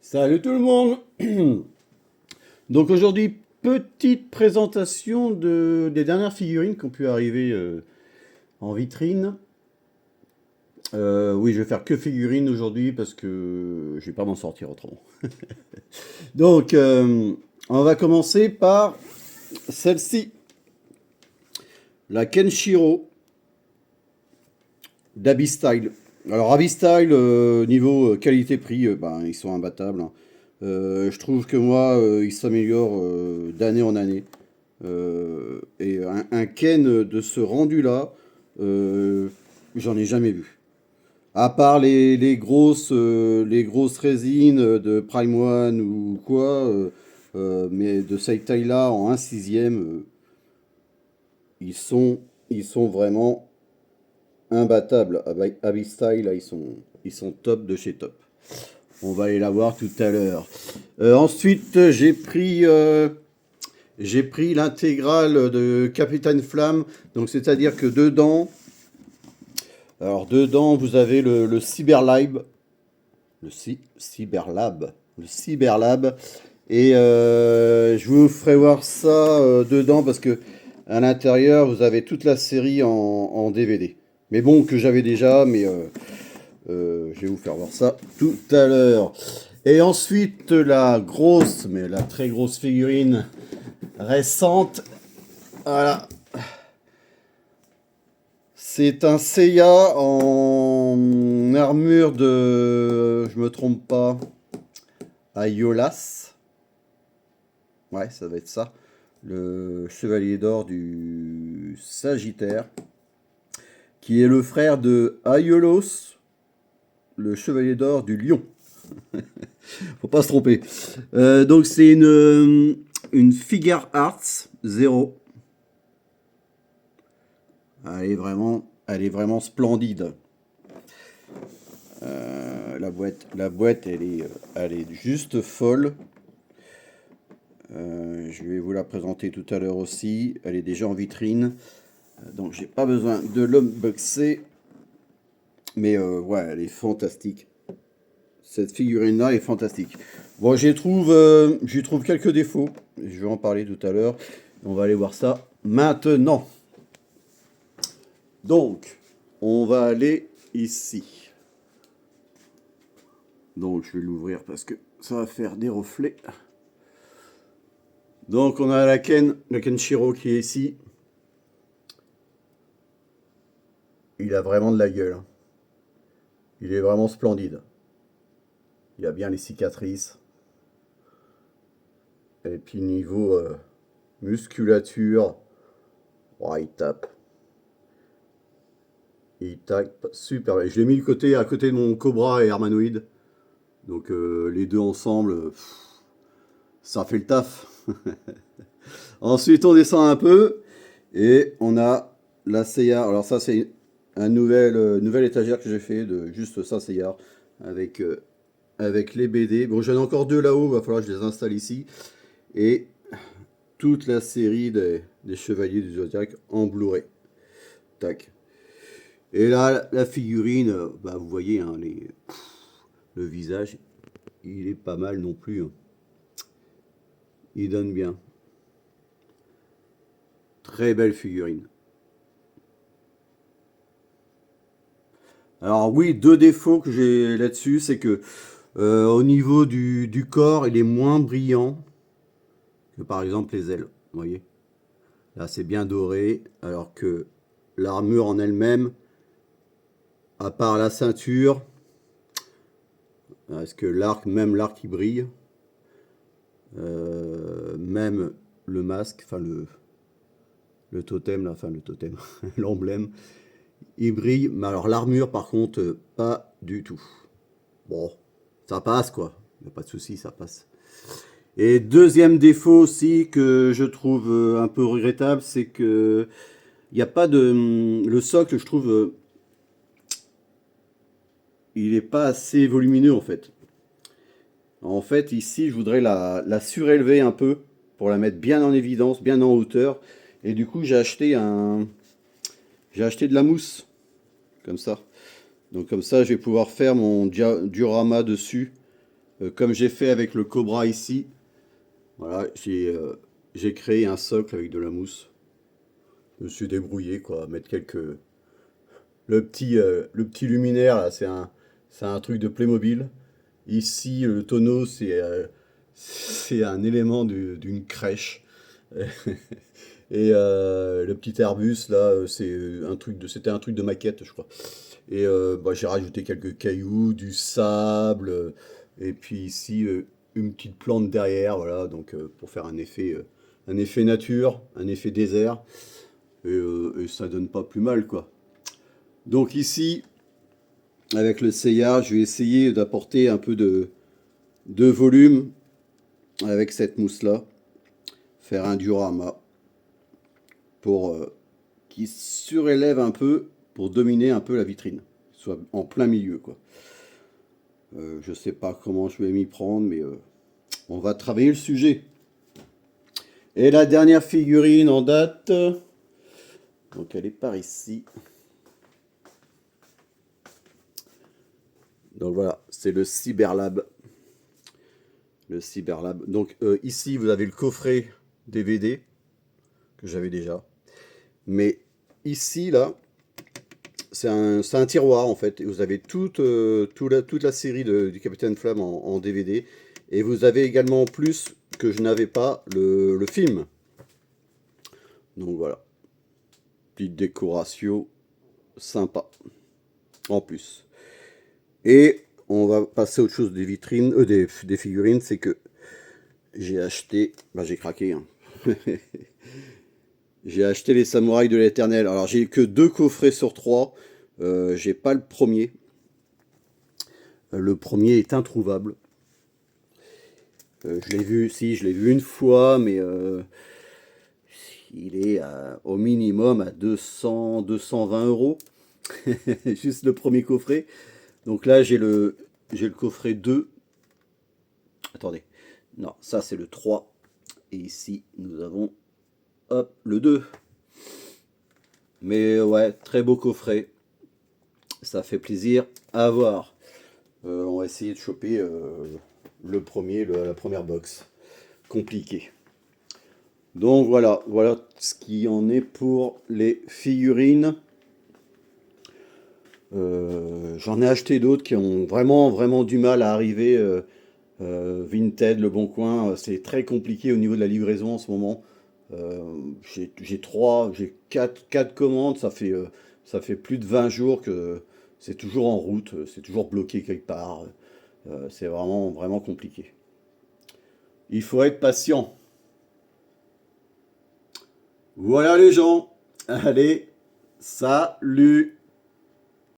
Salut tout le monde. Donc aujourd'hui, petite présentation des dernières figurines qui ont pu arriver en vitrine. Oui, je vais faire que figurines aujourd'hui parce que je vais pas m'en sortir autrement. Donc, on va commencer par celle-ci, la Kenshiro d'Abby-Style. Alors Abby-Style, niveau qualité-prix, ben, ils sont imbattables, hein. Je trouve que moi, ils s'améliorent d'année en année. Et un Ken de ce rendu-là, euh, j'en ai jamais vu. À part les grosses résines de Prime One ou quoi, mais de cette taille-là en 1/6, ils sont, ils sont vraiment imbattables. Avec Abyss Style, là, ils sont top de chez top. On va aller la voir tout à l'heure. Ensuite, j'ai pris l'intégrale de Capitaine Flamme. Donc, c'est-à-dire que dedans, vous avez le Cyberlab. Le Cyberlab. Et je vous ferai voir ça dedans parce que à l'intérieur, vous avez toute la série en DVD. Mais bon, que j'avais déjà, mais je vais vous faire voir ça tout à l'heure. Et ensuite, la grosse, mais la très grosse figurine récente. Voilà. C'est un Seiya en armure de, je me trompe pas, Aiolas. Ouais, ça va être ça. Le chevalier d'or du Sagittaire, qui est le frère de Aiolos, le chevalier d'or du Lion. Faut pas se tromper. Donc c'est une Figure Arts 0. Elle est vraiment splendide. La boîte, elle est juste folle. Je vais vous la présenter tout à l'heure aussi. Elle est déjà en vitrine, donc j'ai pas besoin de l'unboxer. Mais ouais, elle est fantastique. Cette figurine-là est fantastique. Bon, j'y trouve quelques défauts. Je vais en parler tout à l'heure. On va aller voir ça maintenant. Donc, on va aller ici. Donc, je vais l'ouvrir parce que ça va faire des reflets. Donc, on a le Kenshiro qui est ici. Il a vraiment de la gueule, hein. Il est vraiment splendide. Il a bien les cicatrices. Et puis, niveau musculature, oh, il tape. Il tape super bien. Je l'ai mis à côté de mon Cobra et Hermanoïde. Donc, les deux ensemble, ça fait le taf. Ensuite, on descend un peu et on a la Seiya. Alors ça, c'est nouvelle étagère que j'ai fait de juste ça, Seiya, avec, avec les BD. Bon, j'en ai encore deux là-haut, va falloir que je les installe ici. Et toute la série des Chevaliers du Zodiac en Blu-ray. Tac. Et là, la figurine, bah, vous voyez, hein, le visage, il est pas mal non plus, hein. Il donne bien. Très belle figurine. Alors oui, deux défauts que j'ai là-dessus, c'est que au niveau du corps, il est moins brillant que par exemple les ailes. Vous voyez? Là, c'est bien doré, alors que l'armure en elle-même, à part la ceinture, est-ce que même l'arc, il brille? Même le masque, enfin le totem, là, enfin le totem, l'emblème, il brille. Mais alors l'armure, par contre, pas du tout. Bon, ça passe quoi. Il n'y a pas de souci, ça passe. Et deuxième défaut aussi que je trouve un peu regrettable, c'est que il n'y a pas de le socle, je trouve, il n'est pas assez volumineux en fait. En fait, ici, je voudrais la surélever un peu pour la mettre bien en évidence, bien en hauteur. Et du coup, j'ai acheté de la mousse comme ça. Donc comme ça, je vais pouvoir faire mon diorama dessus Comme j'ai fait avec le Cobra ici, voilà, j'ai créé un socle avec de la mousse. Je me suis débrouillé, quoi, à mettre quelques... le petit luminaire, là, c'est un truc de Playmobil. Ici, le tonneau, c'est un élément d'une crèche. Et le petit Airbus, là, c'était un truc de maquette, je crois. Et bah, j'ai rajouté quelques cailloux, du sable, et puis ici, une petite plante derrière, voilà, donc pour faire un effet nature, un effet désert, et ça donne pas plus mal, quoi. Donc ici, avec le Seiya, je vais essayer d'apporter un peu de volume avec cette mousse-là, faire un diorama pour qui surélève un peu, pour dominer un peu la vitrine, soit en plein milieu, quoi. Je sais pas comment je vais m'y prendre, mais on va travailler le sujet. Et la dernière figurine en date, donc elle est par ici. Donc voilà, c'est le Cyberlab. Le Cyberlab. Donc ici, vous avez le coffret DVD que j'avais déjà. Mais ici, là, c'est un tiroir en fait. Et vous avez toute la série du Capitaine Flamme en DVD. Et vous avez également en plus que je n'avais pas le film. Donc voilà. Petite décoration sympa. En plus. Et on va passer à autre chose des vitrines, des figurines. C'est que j'ai acheté. Bah, j'ai craqué. Hein. J'ai acheté les Samouraïs de l'Éternel. Alors j'ai que 2 coffrets sur 3. J'ai pas le premier. Le premier est introuvable. Je l'ai vu, si, je l'ai vu une fois, mais il est au minimum à 220 euros. Juste le premier coffret. Donc là, j'ai le coffret 2. Attendez. Non, ça c'est le 3. Et ici, nous avons hop, le 2. Mais ouais, très beau coffret. Ça fait plaisir à voir. On va essayer de choper le premier, la première box. Compliqué. Donc voilà, voilà ce qui en est pour les figurines. J'en ai acheté d'autres qui ont vraiment du mal à arriver. Vinted, Le Bon Coin, c'est très compliqué au niveau de la livraison en ce moment. J'ai quatre commandes, ça fait plus de 20 jours que c'est toujours en route, c'est toujours bloqué quelque part. C'est vraiment compliqué. Il faut être patient. Voilà les gens. Allez, salut.